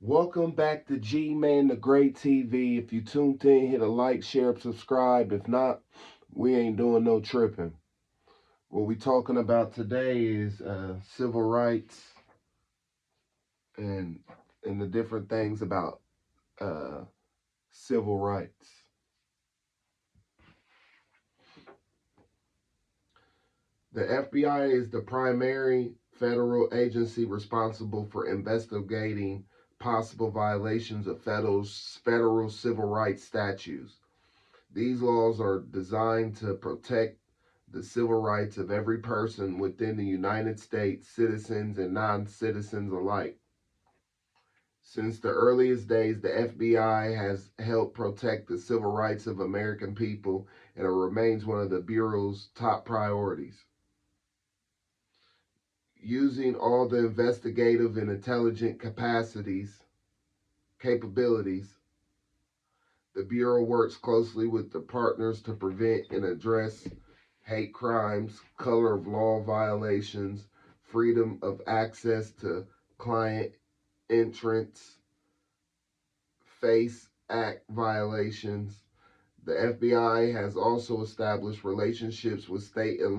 Welcome back to G-Man the Great TV. If you tuned in, hit a like, share, subscribe. If not, we ain't doing no tripping. What we talking about today is civil rights and the different things about uh, civil rights. The FBI is the primary federal agency responsible for investigating possible violations of federal civil rights statutes. These laws are designed to protect the civil rights of every person within the United States, citizens and non citizens alike. Since the earliest days, the FBI has helped protect the civil rights of American people, and it remains one of the Bureau's top priorities. Using all the investigative and intelligent capabilities, the Bureau works closely with the partners to prevent and address hate crimes, color of law violations, freedom of access to client entrance, FACE Act violations. The FBI has also established relationships with state and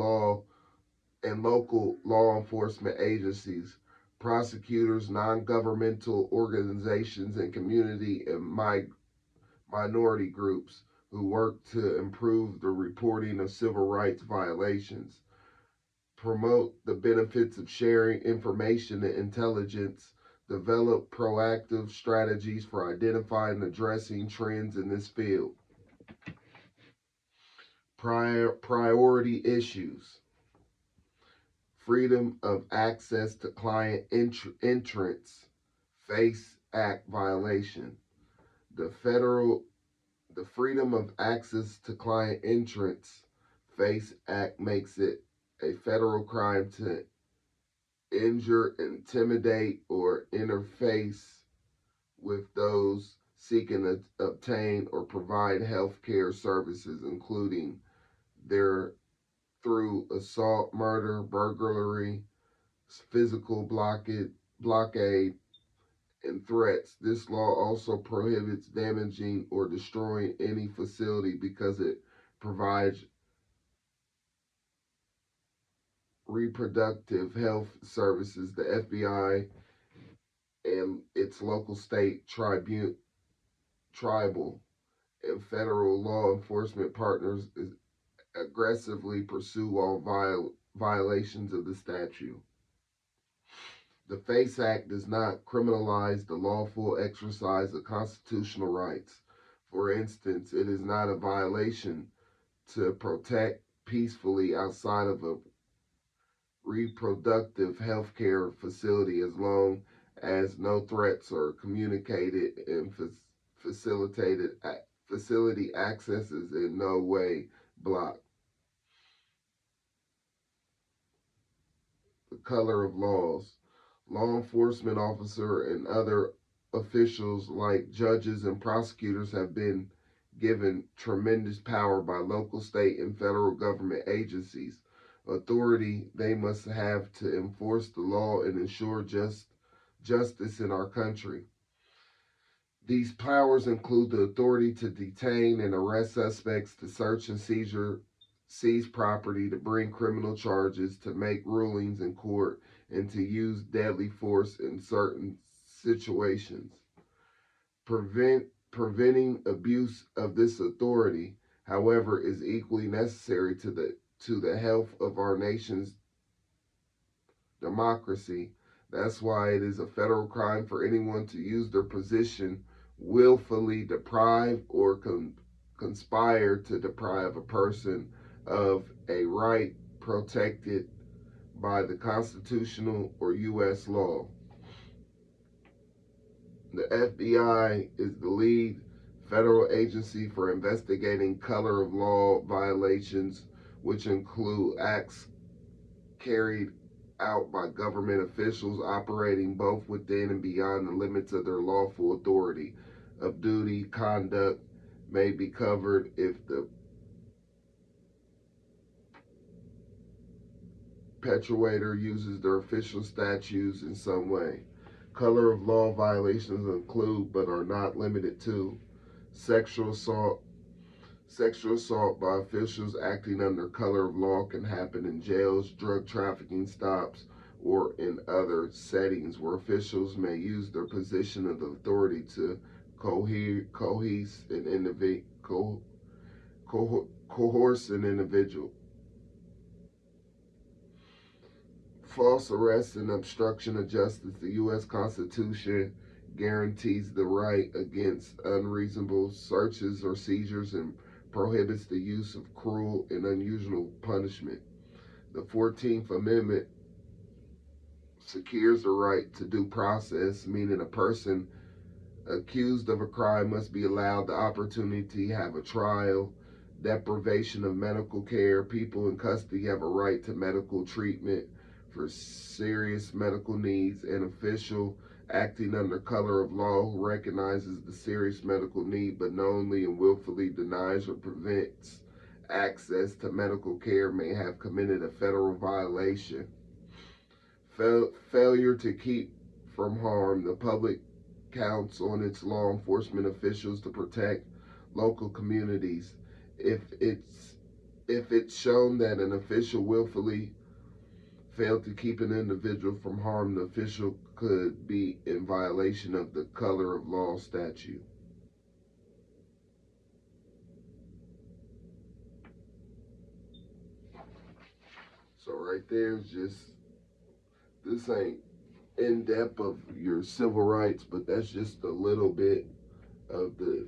local law enforcement agencies, prosecutors, non-governmental organizations, and community and minority groups who work to improve the reporting of civil rights violations, promote the benefits of sharing information and intelligence, develop proactive strategies for identifying and addressing trends in this field. Priority issues: freedom of access to client entrance, FACE Act violation. The federal the Freedom of Access to Client Entrance FACE Act makes it a federal crime to injure, intimidate, or interface with those seeking to obtain or provide health care services, including their through assault, murder, burglary, physical blockade, and threats. This law also prohibits damaging or destroying any facility because it provides reproductive health services. The FBI and its local, state, tribal, and federal law enforcement partners aggressively pursue all violations of the statute. The FACE Act does not criminalize the lawful exercise of constitutional rights. For instance, it is not a violation to protect peacefully outside of a reproductive health care facility as long as no threats are communicated and facilitated facility access is in no way blocked. The color of laws. Law enforcement officer and other officials like judges and prosecutors have been given tremendous power by local, state, and federal government agencies. Authority they must have to enforce the law and ensure justice in our country. These powers include the authority to detain and arrest suspects, to search and seize property, to bring criminal charges, to make rulings in court, and to use deadly force in certain situations. Preventing abuse of this authority, however, is equally necessary to the health of our nation's democracy. That's why it is a federal crime for anyone to use their position willfully deprive or conspire to deprive a person of a right protected by the constitutional or U.S. law. The FBI is the lead federal agency for investigating color of law violations, which include acts carried out by government officials operating both within and beyond the limits of their lawful authority of duty. Conduct may be covered if the perpetrator uses their official statutes in some way. Color of law violations include, but are not limited to, sexual assault. Sexual assault by officials acting under color of law can happen in jails, drug trafficking stops, or in other settings where officials may use their position of authority to coerce an individual. False arrest and obstruction of justice. The U.S. Constitution guarantees the right against unreasonable searches or seizures and prohibits the use of cruel and unusual punishment. The 14th Amendment secures the right to due process, meaning a person accused of a crime must be allowed the opportunity to have a trial. Deprivation of medical care. People in custody have a right to medical treatment for serious medical needs. An official acting under color of law who recognizes the serious medical need but knowingly and willfully denies or prevents access to medical care may have committed a federal violation. Failure to keep from harm. The public counts on its law enforcement officials to protect local communities. If it's shown that an official willfully failed to keep an individual from harm, the official could be in violation of the color of law statute. So right there is just, this ain't in depth of your civil rights, but that's just a little bit of the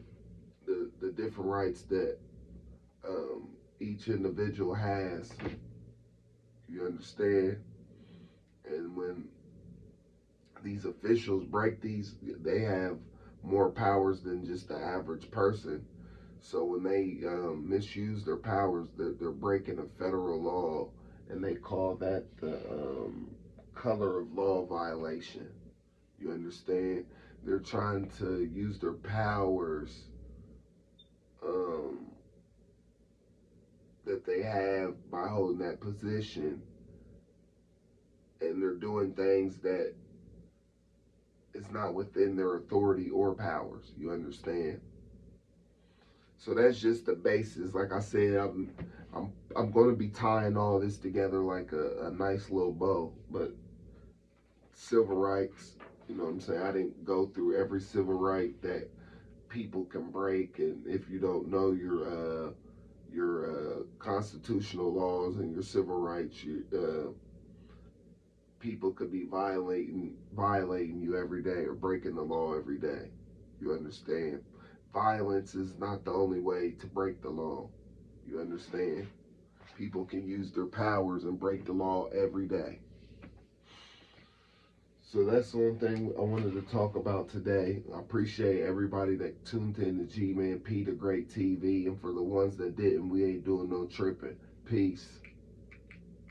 different rights that each individual has. You understand? And when these officials break these, they have more powers than just the average person. So when they misuse their powers, they're breaking a federal law, and they call that the color of law violation. You understand? They're trying to use their powers um, that they have by holding that position, and they're doing things that is not within their authority or powers. You understand? So that's just the basis. Like I said, I'm going to be tying all this together like a nice little bow. But civil rights, you know what I'm saying? I didn't go through every civil right that people can break, and if you don't know your constitutional laws and your civil rights, people could be violating you every day or breaking the law every day. You understand? Violence is not the only way to break the law. You understand? People can use their powers and break the law every day. So that's the one thing I wanted to talk about today. I appreciate everybody that tuned in to G-Man P the Great TV. And for the ones that didn't, we ain't doing no tripping. Peace.